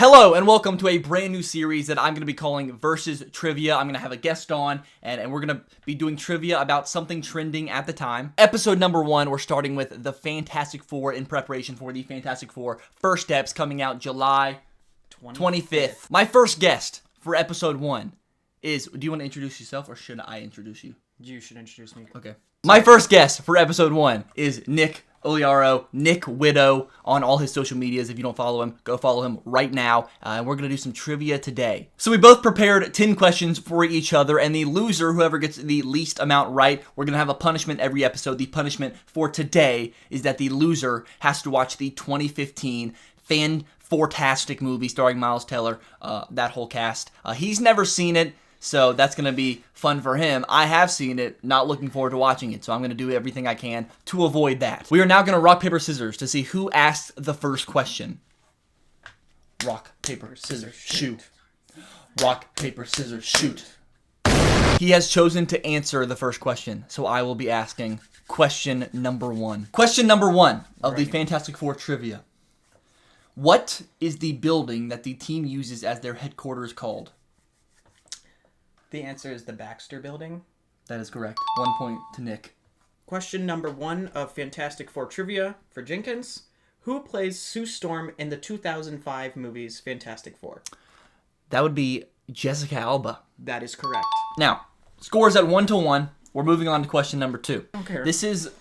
Hello and welcome to a brand new series that I'm going to be calling Versus Trivia. I'm going to have a guest on and we're going to be doing trivia about something trending at the time. Episode number 1, we're starting with the Fantastic Four in preparation for the Fantastic Four First Steps coming out July 25th. My first guest for episode 1 is, do you want to introduce yourself or should I introduce you? You should introduce me. Okay. My first guest for episode 1 is Nick Oliaro, Nick Widow, on all his social medias. If you don't follow him, go follow him right now. And we're going to do some trivia today. So we both prepared 10 questions for each other, and the loser, whoever gets the least amount right, we're going to have a punishment every episode. The punishment for today is that the loser has to watch the 2015 Fantastic movie starring Miles Teller, that whole cast. He's never seen it, so that's going to be fun for him. I have seen it, not looking forward to watching it, so I'm going to do everything I can to avoid that. We are now going to rock, paper, scissors to see who asks the first question. Rock, paper, scissors, shoot. Rock, paper, scissors, shoot. He has chosen to answer the first question, so I will be asking question number 1. Question number 1 of the Fantastic Four trivia. What is the building that the team uses as their headquarters called? The answer is the Baxter Building. That is correct. 1 point to Nick. Question number 1 of Fantastic Four trivia for Jenkins. Who plays Sue Storm in the 2005 movies Fantastic Four? That would be Jessica Alba. That is correct. Now, scores at 1-1. We're moving on to question number 2. Okay. This is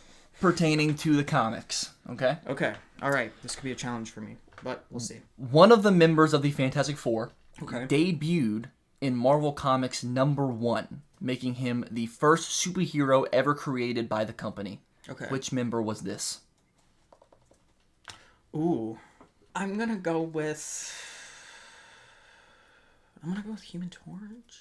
pertaining to the comics, okay? Okay. All right. This could be a challenge for me, but we'll see. One of the members of the Fantastic Four debuted in Marvel Comics number 1, making him the first superhero ever created by the company. Okay. Which member was this? Ooh. I'm going to go with Human Torch.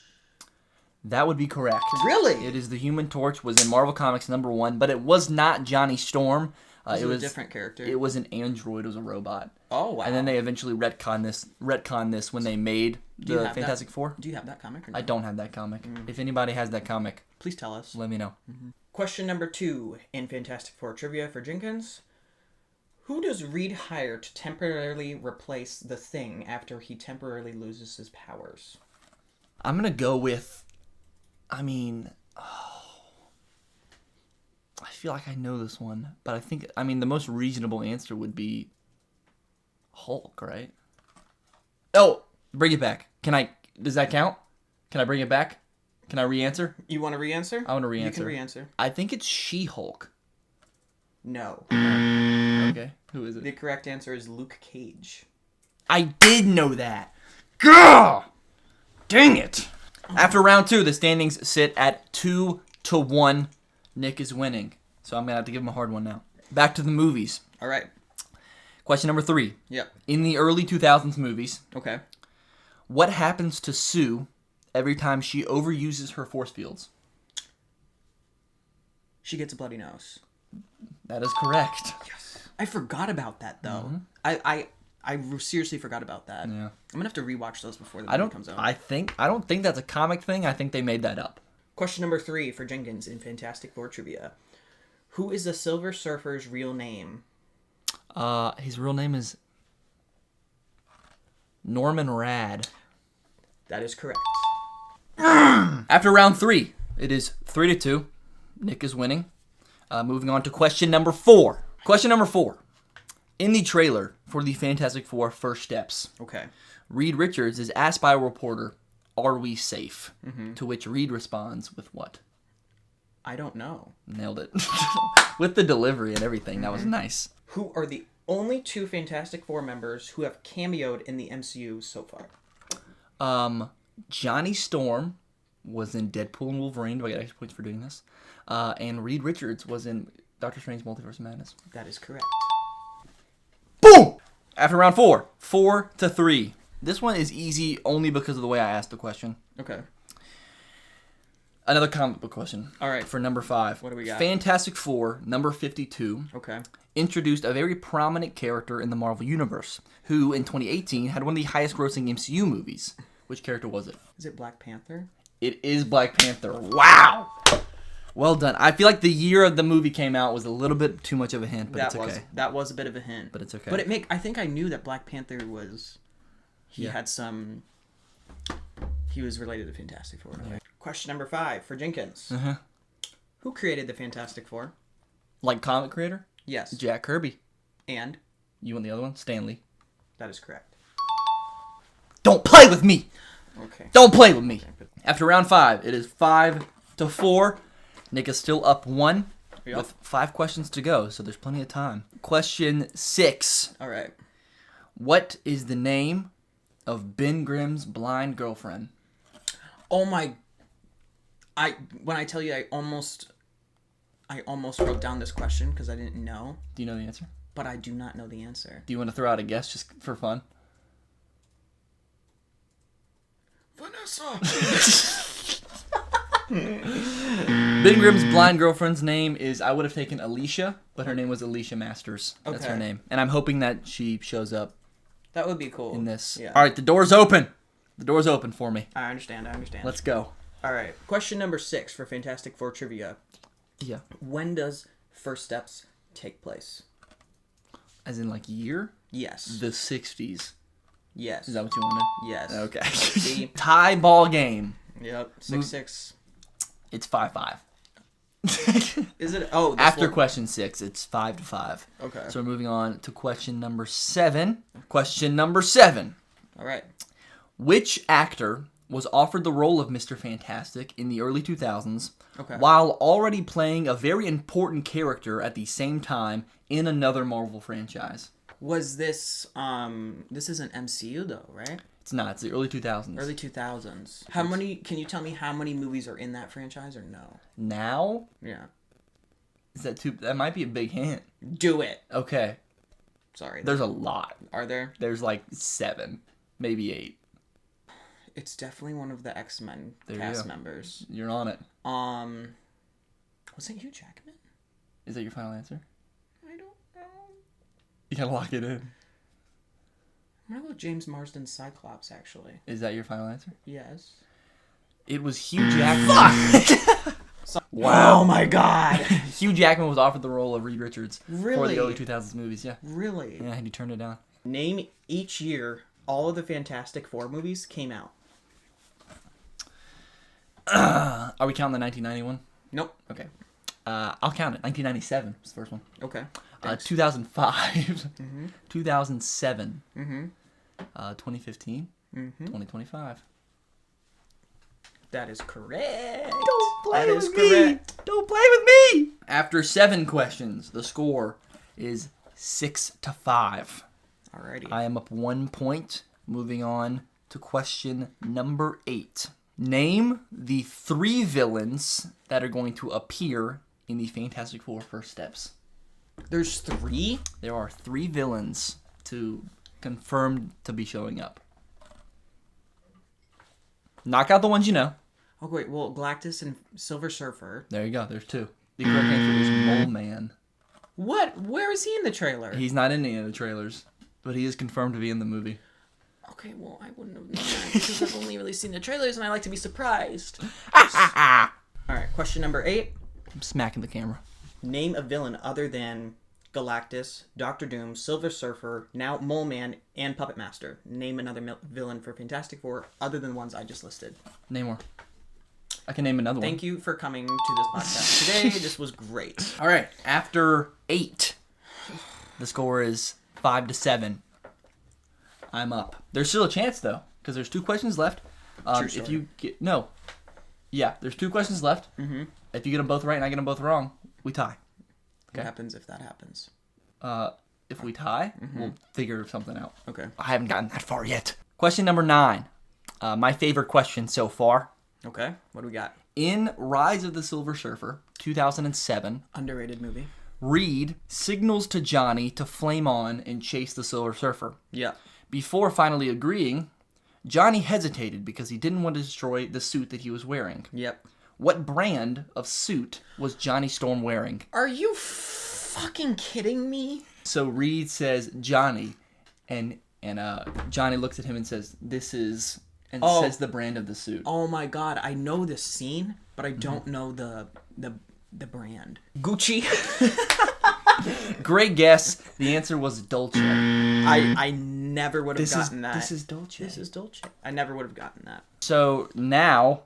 That would be correct. Really? It is the Human Torch, was in Marvel Comics number 1, but it was not Johnny Storm. It was a different character. It was an android. It was a robot. Oh, wow. And then they eventually retconned this when they made the Fantastic Four. Do you have that comic? Or no? I don't have that comic. If anybody has that comic, please tell us. let me know. Question number 2 in Fantastic Four trivia for Jenkins. Who does Reed hire to temporarily replace the Thing after he temporarily loses his powers? I'm going to go with, I feel like I know this one, but the most reasonable answer would be Hulk, right? Oh, bring it back. Does that count? Can I bring it back? Can I re-answer? You want to re-answer? I want to re-answer. You can re-answer. I think it's She-Hulk. No. Okay, who is it? The correct answer is Luke Cage. I did know that. Gah! Dang it. After round 2, the standings sit at 2-1. Nick is winning. So I'm going to have to give him a hard one now. Back to the movies. All right. Question number 3. Yep. In the early 2000s movies, Okay. what happens to Sue every time she overuses her force fields? She gets a bloody nose. That is correct. Yes. I forgot about that, though. I seriously forgot about that. Yeah. I'm going to have to rewatch those before the movie comes out. I don't think that's a comic thing. I think they made that up. Question number 3 for Jenkins in Fantastic Four trivia. Who is the Silver Surfer's real name? His real name is Norman Rad. That is correct. After round 3, it is 3-2. Nick is winning. Moving on to question number 4. Question number 4. In the trailer for the Fantastic Four First Steps, Okay. Reed Richards is asked by a reporter, "Are we safe?" To which Reed responds with what? I don't know. Nailed it. With the delivery and everything. That was nice. Who are the only 2 Fantastic Four members who have cameoed in the MCU so far? Johnny Storm was in Deadpool and Wolverine. Do I get extra points for doing this? And Reed Richards was in Doctor Strange Multiverse of Madness. That is correct. Boom! After round 4, 4-3. This one is easy only because of the way I asked the question. Okay. Another comic book question. All right. For number 5. What do we got? Fantastic Four, number 52. Okay. Introduced a very prominent character in the Marvel Universe, who in 2018 had one of the highest grossing MCU movies. Which character was it? Is it Black Panther? It is Black Panther. Wow! Well done. I feel like the year of the movie came out was a little bit too much of a hint, but it's okay. That was a bit of a hint. But it's okay. But I think I knew that Black Panther was he had some... He was related to Fantastic Four. Okay. Question number 5 for Jenkins. Who created the Fantastic Four? Like comic creator? Yes. Jack Kirby. And? You want the other one? Stanley. That is correct. Don't play with me! Okay. Don't play with me! After round 5, it is 5-4. Nick is still up 1 with 5 questions to go, so there's plenty of time. Question 6. All right. What is the name of Ben Grimm's blind girlfriend? Oh my... When I tell you, I almost wrote down this question because I didn't know. Do you know the answer? But I do not know the answer. Do you want to throw out a guess just for fun? Vanessa! Ben Grimm's blind girlfriend's name is, I would have taken Alicia, but her name was Alicia Masters. That's her name. And I'm hoping that she shows up. That would be cool. In this. Yeah. All right, the door's open. The door's open for me. I understand. Let's go. All right. Question number 6 for Fantastic Four trivia. Yeah. When does First Steps take place? As in like year? Yes. The 60s. Yes. Is that what you wanted? Yes. Okay. See? Tie ball game. Yep. 6-6. It's 5-5. Is it? Oh. After question 6, it's 5-5. Okay. So we're moving on to question number 7. Question number 7. All right. Which actor was offered the role of Mr. Fantastic in the early 2000s Okay. while already playing a very important character at the same time in another Marvel franchise? Was this this isn't MCU though, right? It's not. It's the early 2000s. Early 2000s. How many? Can you tell me how many movies are in that franchise or no? Now? Yeah. Is that too... That might be a big hint. Do it. Okay. Sorry. There's a lot. Are there? There's like 7. Maybe 8. It's definitely one of the X-Men There you cast go. members. You're on it. Was it Hugh Jackman? Is that your final answer? I don't know. You gotta lock it in. I'm gonna go James Marsden Cyclops, actually. Is that your final answer? Yes. It was Hugh Jackman. Fuck! Wow. Oh my god! Hugh Jackman was offered the role of Reed Richards for Really? the early 2000s movies, yeah. Really? Yeah, and he turned it down. Name each year all of the Fantastic Four movies came out. Are we counting the 1991? Nope. Okay. I'll count it. 1997 was the first one. Okay. 2005. 2007. 2015. 2025. That is correct. Don't play That with is me. correct. Don't play with me. After 7 questions, the score is 6-5. Alrighty. I am up 1 point. Moving on to question number 8. Name the 3 villains that are going to appear in the Fantastic Four First Steps. There's 3? There are 3 villains confirmed to be showing up. Knock out the ones you know. Oh wait, well, Galactus and Silver Surfer. There you go. There's 2. The correct answer is Mole Man. What? Where is he in the trailer? He's not in any of the trailers, but he is confirmed to be in the movie. Okay, well, I wouldn't have known that because I've only really seen the trailers and I like to be surprised. Alright, question number 8. I'm smacking the camera. Name a villain other than Galactus, Doctor Doom, Silver Surfer, now Mole Man, and Puppet Master. Name another villain for Fantastic Four other than ones I just listed. Name more. I can name another one. Thank you for coming to this podcast today. This was great. All right. After 8, the score is 5-7. I'm up. There's still a chance though, because there's 2 questions left. True story. If you get yeah, there's 2 questions left. Mm-hmm. If you get them both right and I get them both wrong, we tie. What happens if that happens? If we tie, we'll figure something out. Okay. I haven't gotten that far yet. Question number 9. My favorite question so far. Okay. What do we got? In Rise of the Silver Surfer, 2007, Underrated movie. Reed signals to Johnny to flame on and chase the Silver Surfer. Yeah. Before finally agreeing, Johnny hesitated because he didn't want to destroy the suit that he was wearing. Yep. What brand of suit was Johnny Storm wearing? Are you fucking kidding me? So Reed says Johnny, and Johnny looks at him and says, "This is," and says the brand of the suit. Oh my god, I know this scene, but I don't know the brand. Gucci. Great guess. The answer was Dolce. I never would have gotten that. This is Dolce. This is Dolce. I never would have gotten that. So now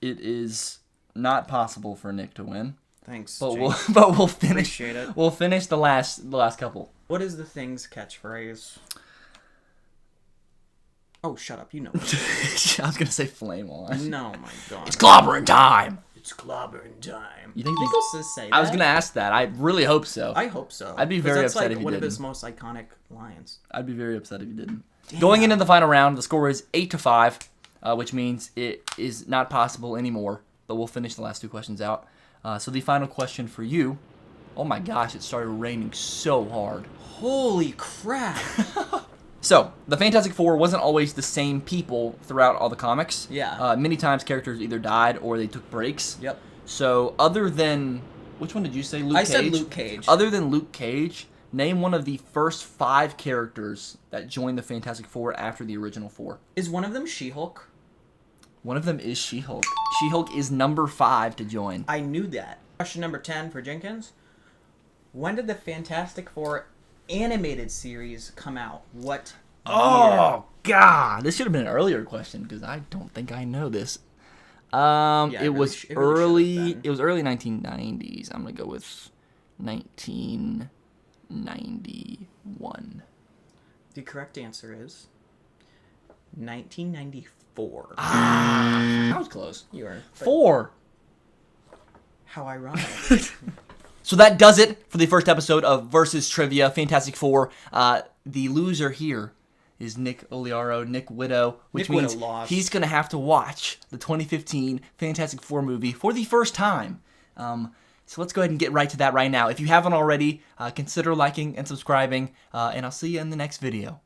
it is not possible for Nick to win. Thanks. But Jake. we'll finish. Appreciate it. We'll finish the last couple. What is the Thing's catchphrase? Oh, shut up. You know. I was gonna say flame on. No, my God. It's clobbering time. It's clobbering time. You think he'll say that? I was gonna ask that. I really hope so. I hope so. I'd be very that's upset like if you one didn't. of his most iconic lines. I'd be very upset if you didn't. Damn. Going into the final round, the score is 8-5, which means it is not possible anymore. But we'll finish the last two questions out. So the final question for you. Oh my gosh, it started raining so hard. Holy crap! So, the Fantastic Four wasn't always the same people throughout all the comics. Yeah. Many times characters either died or they took breaks. Yep. So, other than... Which one did you say? Luke Cage? I said Luke Cage. Other than Luke Cage, name one of the first 5 characters that joined the Fantastic Four after the original 4. Is one of them She-Hulk? One of them is She-Hulk. She-Hulk is number 5 to join. I knew that. Question number 10 for Jenkins. When did the Fantastic Four animated series come out? What year? Oh, God. This should have been an earlier question because I don't think I know this. It was early 1990s. I'm going to go with 1991. The correct answer is 1994. That was close. You are. 4. How ironic. So that does it for the first episode of Versus Trivia Fantastic Four. The loser here is Nick Oliaro, Nick Widow, which means he's going to have to watch the 2015 Fantastic Four movie for the first time. So let's go ahead and get right to that right now. If you haven't already, consider liking and subscribing, and I'll see you in the next video.